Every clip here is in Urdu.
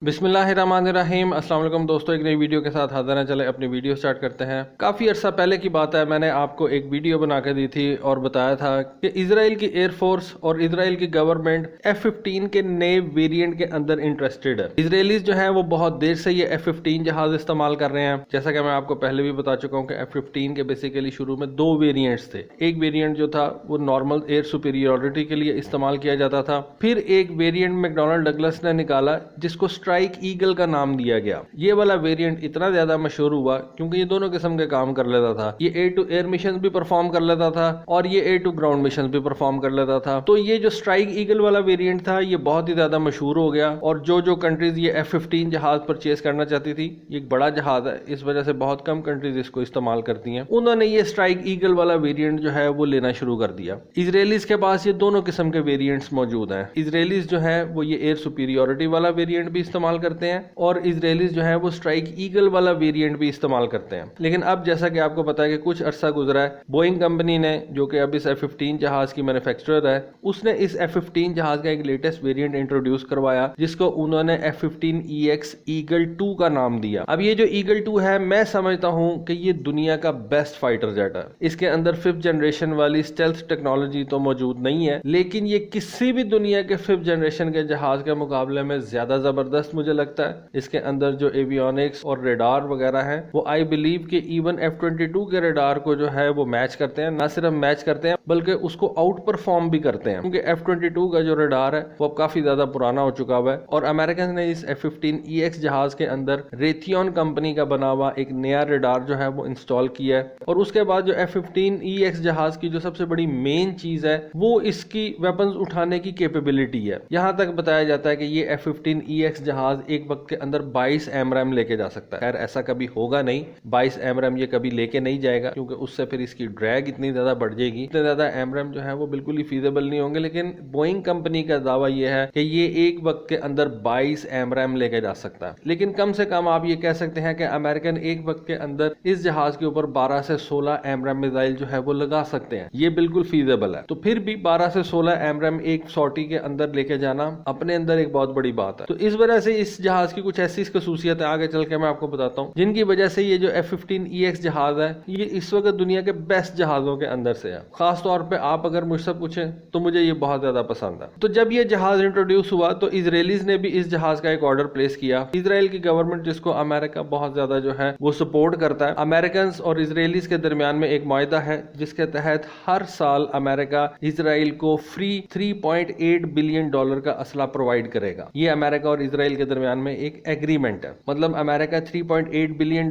بسم اللہ الرحمن الرحیم۔ السلام علیکم دوستو، ایک نئی ویڈیو کے ساتھ حاضر ہیں۔ چلے اپنی ویڈیو سٹارٹ کرتے ہیں۔ کافی عرصہ پہلے کی بات ہے، میں نے آپ کو ایک ویڈیو بنا کے دی تھی اور بتایا تھا کہ اسرائیل کی ایئر فورس اور اسرائیل کی گورنمنٹ F-15 کے نئے ویریئنٹ کے اندر انٹرسٹڈ ہے۔ اسرائیلیز جو ہیں وہ بہت دیر سے یہ F-15 جہاز استعمال کر رہے ہیں، جیسا کہ میں آپ کو پہلے بھی بتا چکا ہوں کہ F-15 کے بیسیکلی شروع میں دو ویریئنٹس تھے۔ ایک ویریئنٹ جو تھا وہ نارمل ایئر سپیریورٹی کے لیے استعمال کیا جاتا تھا، پھر ایک ویریئنٹ میکڈونلڈ ڈگلس نے نکالا جس کو اسٹرائک ایگل کا نام دیا گیا۔ یہ والا ویریئنٹ اتنا زیادہ مشہور ہوا کیونکہ یہ دونوں قسم کے کام کر لیتا تھا۔ یہ ایئر ٹو ایئر مشنز بھی پرفارم کر لیتا تھا اور یہ ایئر ٹو گراؤنڈ مشنز بھی پرفارم کر لیتا تھا۔ تو یہ جو اسٹرائک ایگل والا ویریئنٹ تھا یہ بہت ہی زیادہ مشہور ہو گیا، اور جو کنٹریز یہ F-15 جہاز پرچیز کرنا چاہتی تھی، یہ ایک بڑا جہاز ہے، اس وجہ سے بہت کم کنٹریز اس کو استعمال کرتی ہیں، انہوں نے یہ اسٹرائک ایگل والا ویریئنٹ جو ہے وہ لینا شروع کر دیا۔ اسرائیلیز کے پاس یہ دونوں قسم کے ویریئنٹس موجود ہیں۔ اسرائیلیز جو ہے وہ یہ ایئر سپیریورٹی والا ویریئنٹ بھی استعمال کرتے ہیں، اور اسرائیلیز جو ہے وہ اسٹرائک ایگل والا ویریئنٹ بھی استعمال کرتے ہیں۔ لیکن اب جیسا کہ آپ کو پتا ہے کہ کچھ عرصہ گزرا ہے، بوئنگ کمپنی نے، جو کہ اب اس F-15 جہاز کی مینوفیکچرر ہے، اس نے اس F-15 جہاز کا ایک لیٹسٹ ویریئنٹ انٹروڈیوس کروایا جس کو انہوں نے F-15EX ایگل 2 کا نام دیا۔ اب یہ جو ایگل 2 ہے، میں سمجھتا ہوں کہ یہ دنیا کا بیسٹ فائٹر جیٹ ہے۔ اس کے اندر 5th جنریشن والی اسٹیلتھ ٹیکنالوجی تو موجود نہیں ہے، لیکن یہ کسی بھی دنیا کے 5th جنریشن کے جہاز کے مقابلے میں زیادہ زبردست مجھے لگتا ہے۔ اس کے اندر جو ایویونکس اور ریڈار وغیرہ ہیں وہ آئی بلیو کہ ایون F-22 کے ریڈار کو جو ہے وہ میچ کرتے ہیں، نہ صرف میچ کرتے ہیں بلکہ اس کو آؤٹ پرفارم بھی کرتے ہیں، کیونکہ F-22 کا جو ریڈار ہے وہ اب کافی زیادہ پرانا ہو چکا ہوا ہے، اور امریکن نے اس F-15EX جہاز کے اندر ریتھیون کمپنی کا بنا ہوا ایک نیا ریڈار جو ہے وہ انسٹال کیا ہے۔ اور اس کے بعد جو F-15EX جہاز کی جو سب سے بڑی مین چیز ہے وہ اس کی ویپنز اٹھانے کی کیپیبلٹی ہے۔ یہاں تک بتایا جاتا ہے کہ یہ F-15EX جہاز ایک وقت کے اندر 22 MRAM لے کے جا سکتا ہے۔ خیر ایسا کبھی ہوگا نہیں، 22 MRAM یہ کبھی لے کے نہیں جائے گا، کیونکہ اس سے پھر اس کی ڈریگ اتنی زیادہ بڑھ جائے گی، اتنے زیادہ MRAM جو ہے وہ بالکل ہی فیزیبل نہیں ہوں گے۔ لیکن بوئنگ کمپنی کا دعویٰ یہ ہے کہ یہ ایک وقت کے اندر 22 MRAM لے کے جا سکتا ہے۔ لیکن کم سے کم آپ یہ کہہ سکتے ہیں کہ امریکن ایک وقت کے اندر اس جہاز کے اوپر 12 سے 16 MRAM میزائل جو ہے وہ لگا سکتے ہیں، یہ بالکل فیزیبل ہے۔ تو پھر بھی 12 سے 16 MRAM ایک سورٹی کے اندر لے کے جانا اپنے اندر ایک بہت بڑی بات ہے۔ تو اس وجہ سے اس جہاز کی کچھ ایسی خصوصیت ہے، آگے چل کے میں آپ کو بتاتا ہوں، جن کی وجہ سے یہ جو F-15EX جہاز ہے یہ اس وقت دنیا کے بیسٹ جہازوں کے اندر سے ہے۔ خاص طور پہ آپ اگر مجھ سے پوچھیں تو مجھے یہ بہت زیادہ پسند ہے۔ تو جب یہ جہاز انٹروڈیوس ہوا تو اسرائیلیز نے بھی اس جہاز کا ایک آرڈر پلیس کیا۔ اسرائیل کی گورنمنٹ، جس کو امریکہ بہت زیادہ جو ہے وہ سپورٹ کرتا ہے، امریکنز اور اسرائیلیز کے درمیان میں ایک معاہدہ ہے جس کے تحت ہر سال امریکہ اسرائیل کو فری $3.8 بلین کا اسلحہ پرووائڈ کرے گا۔ یہ امریکہ اور اسرائیل کے درمیان میں ایک ایگریمنٹ ہے، مطلب امریکہ $3.8 بلین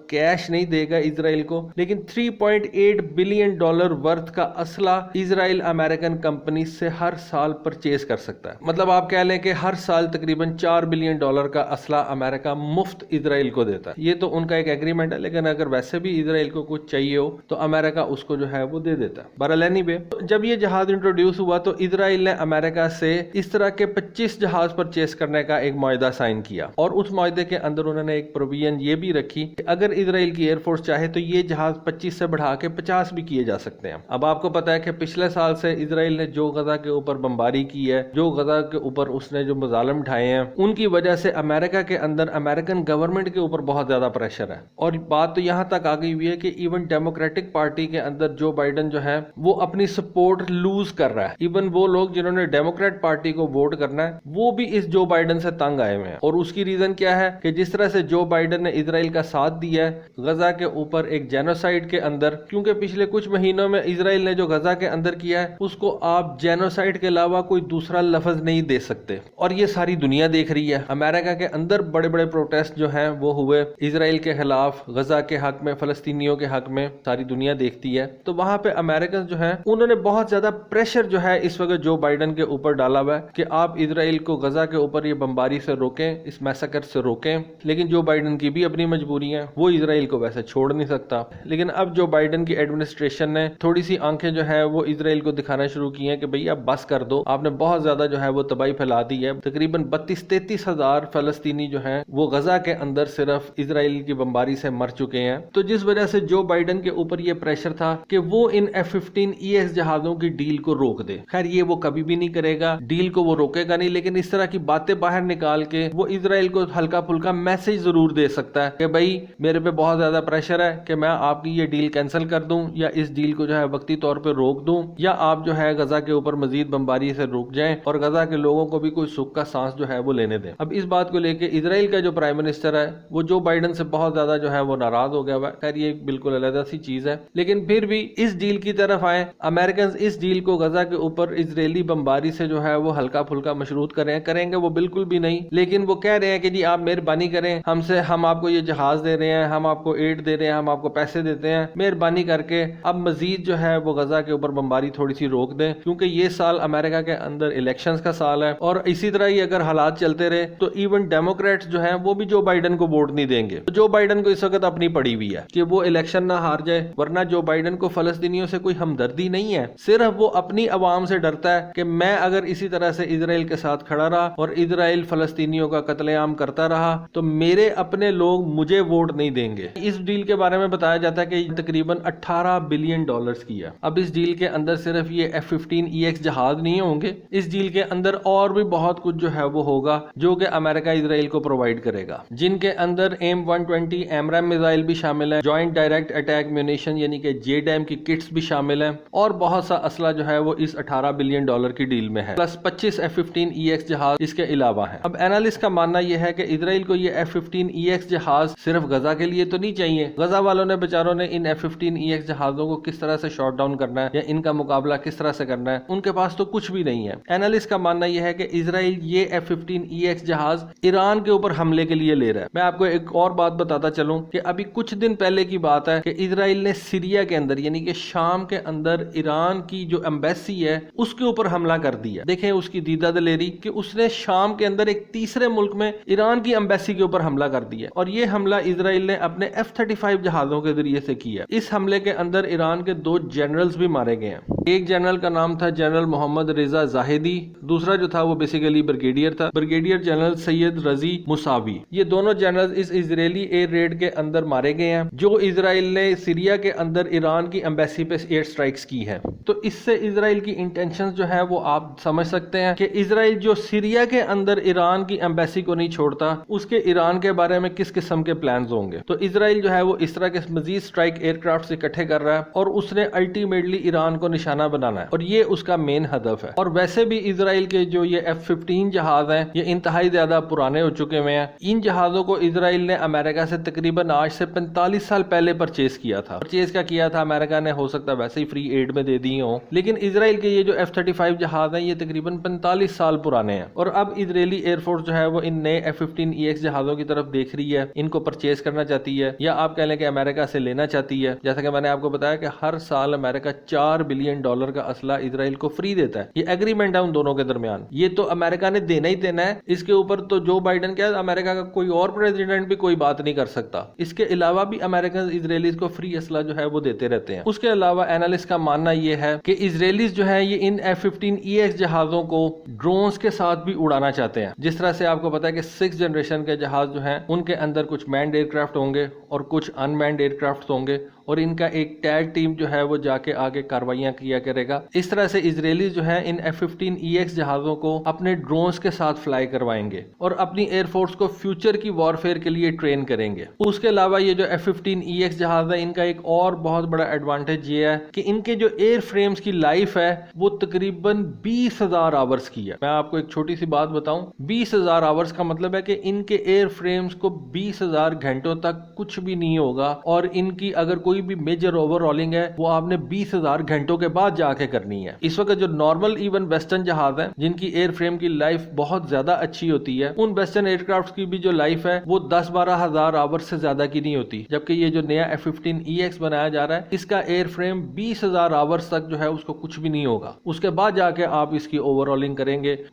کیش نہیں دے گا اسرائیل کو، لیکن $3.8 بلین ورتھ کا اسلحہ اسرائیل امریکن کمپنی سے ہر سال پرچیز کر سکتا ہے۔ مطلب آپ کہہ لیں کہ ہر سال تقریباً $4 بلین کا اسلحہ امریکہ مفت اسرائیل کو دیتا ہے۔ یہ تو ان کا ایک ایگریمنٹ ہے، لیکن اگر ویسے بھی اسرائیل کو کچھ چاہیے ہو تو امریکہ اس کو جو ہے وہ دے دیتا ہے۔ بہرحال اینی وے، جب یہ جہاز انٹروڈیوس ہوا تو اسرائیل نے امریکہ سے اس طرح کے 25 جہاز پرچیز کرنے کا ایک معاہدہ سائن کیا، اور اس معاہدے کے اندر انہوں نے ایک پروویژن یہ بھی رکھی کہ اگر اسرائیل کی ایئر فورس چاہے تو یہ جہاز 25 سے بڑھا کے 50 بھی کیے جا سکتے ہیں۔ اب آپ کو پتا ہے کہ پچھلے سال سے اسرائیل نے جو غزہ کے اوپر بمباری کی ہے، جو غزہ کے اوپر اس نے جو مظالم ڈھائے ہیں، ان کی وجہ سے امریکہ کے اندر امریکن گورنمنٹ کے اوپر بہت زیادہ پریشر ہے، اور بات تو یہاں تک آ گئی ہوئی ہے کہ ایون ڈیموکریٹک پارٹی کے اندر جو بائیڈن جو ہے وہ اپنی سپورٹ لوز کر رہا ہے۔ ایون وہ لوگ جنہوں نے ڈیموکریٹ پارٹی کو ووٹ کرنا ہے وہ بھی اس جو بائیڈن سے تنگ آئے ہوئے ہیں، اور اس کی ریزن کیا ہے کہ جس طرح سے جو بائیڈن نے اسرائیل کا ساتھ دیا ہے غزہ کے اوپر ایک جینوسائیڈ کے اندر، کیونکہ پچھلے کچھ مہینوں میں اسرائیل نے جو غزہ کے اندر کیا ہے اس کو آپ جینوسائیڈ کے علاوہ کوئی دوسرا لفظ نہیں دے سکتے، اور یہ ساری دنیا دیکھ رہی ہے۔ امریکہ کے اندر بڑے بڑے پروٹیسٹ جو ہیں وہ ہوئے اسرائیل کے خلاف، غزہ کے حق میں، فلسطینیوں کے حق میں، ساری دنیا دیکھتی ہے۔ تو وہاں پہ امریکن جو ہیں انہوں نے بہت زیادہ پریشر جو ہے اس وقت جو بائیڈن کے اوپر ڈالا ہوا ہے کہ آپ اسرائیل کو غزہ کے اوپر یہ بمباری سے روکیں، اس میسکر سے روکیں، لیکن جو بائیڈن کی بھی اپنی مجبوری ہیں، وہ اسرائیل کو ویسے چھوڑ نہیں سکتا۔ لیکن اب جو بائیڈن کی ایڈمنسٹریشن نے تھوڑی سی آنکھیں جو ہے وہ اسرائیل کو دکھانا شروع کی ہیں کہ بھئی اب بس کر دو، آپ نے بہت زیادہ جو ہے وہ تباہی پھیلا دی ہے۔ تقریباً 32-33 ہزار فلسطینی جو ہیں وہ غزہ کے اندر صرف اسرائیل کی بمباری سے مر چکے ہیں۔ تو جس وجہ سے جو بائیڈن کے اوپر یہ پریشر تھا کہ وہ ان F-15EX جہازوں کی ڈیل کو روک دے، خیر یہ وہ کبھی بھی نہیں کرے گا، ڈیل کو وہ روکے گا نہیں، لیکن اس طرح کی باتیں باہر نکال ڈال کے وہ اسرائیل کو ہلکا پھلکا میسج ضرور دے سکتا ہے کہ بھائی میرے پہ بہت زیادہ پریشر ہے کہ میں آپ کی یہ ڈیل کینسل کر دوں یا اس ڈیل کو جو ہے وقتی طور پہ روک دوں یا آپ جو ہے غزہ کے اوپر مزید بمباری سے رک جائیں اور غزہ کے لوگوں کو بھی کوئی سکھ کا سانس جو ہے وہ لینے دیں۔ اب اس بات کو لے کے اسرائیل کا جو پرائم منسٹر ہے وہ جو بائیڈن سے بہت زیادہ جو ہے وہ ناراض ہو گیا ہوا ہے۔ خیر یہ بالکل علیحدہ سی چیز ہے، لیکن پھر بھی اس ڈیل کی طرف آئیں، امریکنز اس ڈیل کو غزہ کے اوپر اسرائیلی بمباری سے جو ہے وہ ہلکا پھلکا مشروط کریں گے وہ بالکل بھی نہیں، لیکن وہ کہہ رہے ہیں کہ جی آپ مہربانی کریں ہم سے، ہم آپ کو یہ جہاز دے رہے ہیں، ہم آپ کو ایڈ دے رہے ہیں، ہم آپ کو پیسے دیتے ہیں، مہربانی کر کے اب مزید جو ہے وہ غزہ کے اوپر بمباری تھوڑی سی روک دیں، کیونکہ یہ سال امریکہ کے اندر الیکشنز کا سال ہے اور اسی طرح ہی اگر حالات چلتے رہے تو ایون ڈیموکریٹس جو ہیں وہ بھی جو بائیڈن کو ووٹ نہیں دیں گے۔ جو بائیڈن کو اس وقت اپنی پڑی ہوئی ہے کہ وہ الیکشن نہ ہار جائے، ورنہ جو بائیڈن کو فلسطینیوں سے کوئی ہمدردی نہیں ہے، صرف وہ اپنی عوام سے ڈرتا ہے کہ میں اگر اسی طرح سے اسرائیل کے ساتھ کھڑا رہا اور اسرائیل فلسطینیوں کا قتل عام کرتا رہا تو میرے اپنے لوگ مجھے ووٹ نہیں دیں گے۔ اس ڈیل کے بارے میں بتایا جاتا ہے کہ یہ تقریباً $18 بلین کی ہے۔ اب اس ڈیل کے اندر صرف یہ F-15EX جہاز نہیں ہوں گے، اس ڈیل کے اندر اور بھی بہت کچھ جو ہے وہ ہوگا جو کہ امریکہ اسرائیل کو پرووائڈ کرے گا، جن کے اندر AIM-120 AMRAAM میزائل بھی شامل ہے، جوائنٹ ڈائریکٹ اٹیک میونیشن یعنی کہ JDAM کی کٹس بھی شامل ہیں، اور بہت سا اسلحہ جو ہے وہ اس $18 بلین کی ڈیل میں ہے، پلس 25 F-15EX جہاز اس کے علاوہ ہیں۔ اب اینالسٹ کا ماننا یہ ہے کہ اسرائیل کو یہ F-15EX جہاز صرف غزہ کے لیے تو نہیں چاہیے، غزہ والوں نے بیچاروں نے ان F-15EX جہازوں کو کس طرح سے شاٹ ڈاؤن کرنا ہے یا ان کا مقابلہ کس طرح سے کرنا ہے، ان کے پاس تو کچھ بھی نہیں ہے۔ اینالسٹ کا ماننا یہ ہے کہ اسرائیل یہ F-15EX جہاز ایران کے اوپر حملے کے لیے لے رہا ہے۔ میں آپ کو ایک اور بات بتاتا چلوں کہ ابھی کچھ دن پہلے کی بات ہے کہ اسرائیل نے سیریا کے اندر یعنی کہ شام کے اندر ایران کی جو ایمبیسی ہے اس کے اوپر حملہ کر دیا۔ دیکھیں اس کی دیدہ دلیری کہ اس نے شام کے اندر ایک تیسرے ملک میں ایران کی ایمبیسی کے اوپر حملہ کر دیا، اور یہ حملہ اسرائیل نے اپنے F-35 جہازوں کے ذریعے سے کیا۔ اس حملے کے اندر ایران کے 2 جنرلز بھی مارے گئے ہیں۔ ایک جنرل کا نام تھا جنرل محمد رضا زاہدی، دوسرا جو تھا وہ بیسیکلی بریگیڈیئر تھا، بریگیڈیئر جنرل سید رضی موساوی۔ یہ دونوں جنرل اس اسرائیلی ایئر ریڈ کے اندر مارے گئے ہیں جو اسرائیل نے سیریا کے اندر ایران کی ایمبیسی پہ ایئر سٹرائکس کی ہے۔ تو اس سے اسرائیل کی انٹینشنز جو ہے وہ آپ سمجھ سکتے ہیں کہ اسرائیل جو سیریا کے اندر ایران کی ایمبیسی کو نہیں چھوڑتا، اس کے ایران کے بارے میں کس قسم کے پلانز ہوں گے۔ تو اسرائیل جو ہے وہ اس طرح کے مزید سٹرائک ایئر کرافٹ اکٹھے کر رہا ہے اور اس نے الٹیمیٹلی ایران کو نشانہ بنانا ہے، اور یہ اس کا مین ہدف ہے۔ اور ویسے بھی اسرائیل کے جو یہ F-15 جہاز ہیں یہ انتہائی زیادہ پرانے ہو چکے ہوئے ہیں۔ ان جہازوں کو اسرائیل نے امریکہ سے تقریباً آج سے 45 سال پہلے پرچیز کیا تھا۔ پرچیز کیا تھا امریکہ نے، ہو سکتا ہے ویسے ہی فری ایڈ میں دے دی ہوں، لیکن اسرائیل کے یہ جو F-35 جہاز ہیں یہ تقریباً 45 سال پرانے ہیں، اور اب اسرائیلی ایئر فورس جو ہے وہ ان نئے F-15EX جہازوں کی طرف دیکھ رہی ہے، ان کو پرچیز کرنا چاہتی ہے، یا آپ کہہ لیں کہ امریکہ سے لینا چاہتی ہے۔ جیسا کہ میں نے آپ کو بتایا کہ ہر سال امریکہ $4 بلین کا اسلحہ اسرائیل کو فری دیتا ہے، یہ ایگریمنٹ ہے ان دونوں کے درمیان، یہ تو امریکہ نے دینا ہی دینا ہے۔ اس کے اوپر تو جو بائیڈن کیا امریکہ کا کوئی اور پریزیڈنٹ بھی کوئی بات نہیں کر سکتا۔ اس کے علاوہ بھی امریکن اسرائیلیز کو فری اسلحہ جو ہے وہ دیتے رہتے ہیں۔ اس کے علاوہ اینالسٹ کا ماننا یہ ہے کہ اسرائیلیز جو ہے یہ ان F-15EX جہازوں کو ڈرونز کے ساتھ بھی اڑانا چاہتے ہیں۔ جس طرح سے آپ کو پتا ہے کہ 6 جنریشن کے جہاز جو ہیں ان کے اندر کچھ مینڈ ایئر کرافٹ ہوں گے اور کچھ ان مینڈ ایئر کرافٹ ہوں گے، اور ان کا ایک ٹیگ ٹیم جو ہے وہ جا کے آگے کاروائیاں کیا کرے گا۔ اس طرح سے اسرائیلیز جو ہیں ان F-15EX جہازوں کو اپنے ڈرونز کے ساتھ فلائی کروائیں گے اور اپنی ایئر فورس کو فیوچر کی وارفیئر کے لیے ٹرین کریں گے۔ اس کے علاوہ یہ جو F-15EX جہاز ہے ان کا ایک اور بہت بڑا ایڈوانٹیج یہ ہے کہ ان کے جو ایئر فریمز کی لائف ہے وہ تقریباً 20,000 آورز کی ہے۔ میں آپ کو ایک چھوٹی سی بات بتاؤں، 20,000 آورز کا مطلب ہے کہ ان کے ایئر فریمز کو 20,000 گھنٹوں تک کچھ بھی نہیں ہوگا، اور ان کی اگر کوئی بھی میجر اوور رولنگ ہے وہ آپ نے 20,000 گھنٹوں کے بعد جا کے کرنی ہے۔ اس وقت جو نارمل ایون ویسٹرن جہاز ہیں جن کی ایئر فریم کی لائف بہت زیادہ اچھی ہوتی ہے، ان ویسٹرن ایئر کرافٹ کی بھی جو لائف ہے وہ 10-12 ہزار آور سے زیادہ کی نہیں ہوتی، جبکہ یہ جو نیا F-15EX بنایا جا رہا ہے اس کا ایئر فریم 20,000 آورز تک جو ہے اس کو کچھ بھی نہیں ہوگا۔ اس کے بعد جا کے آپ اس کی اوور رولنگ کریں گے،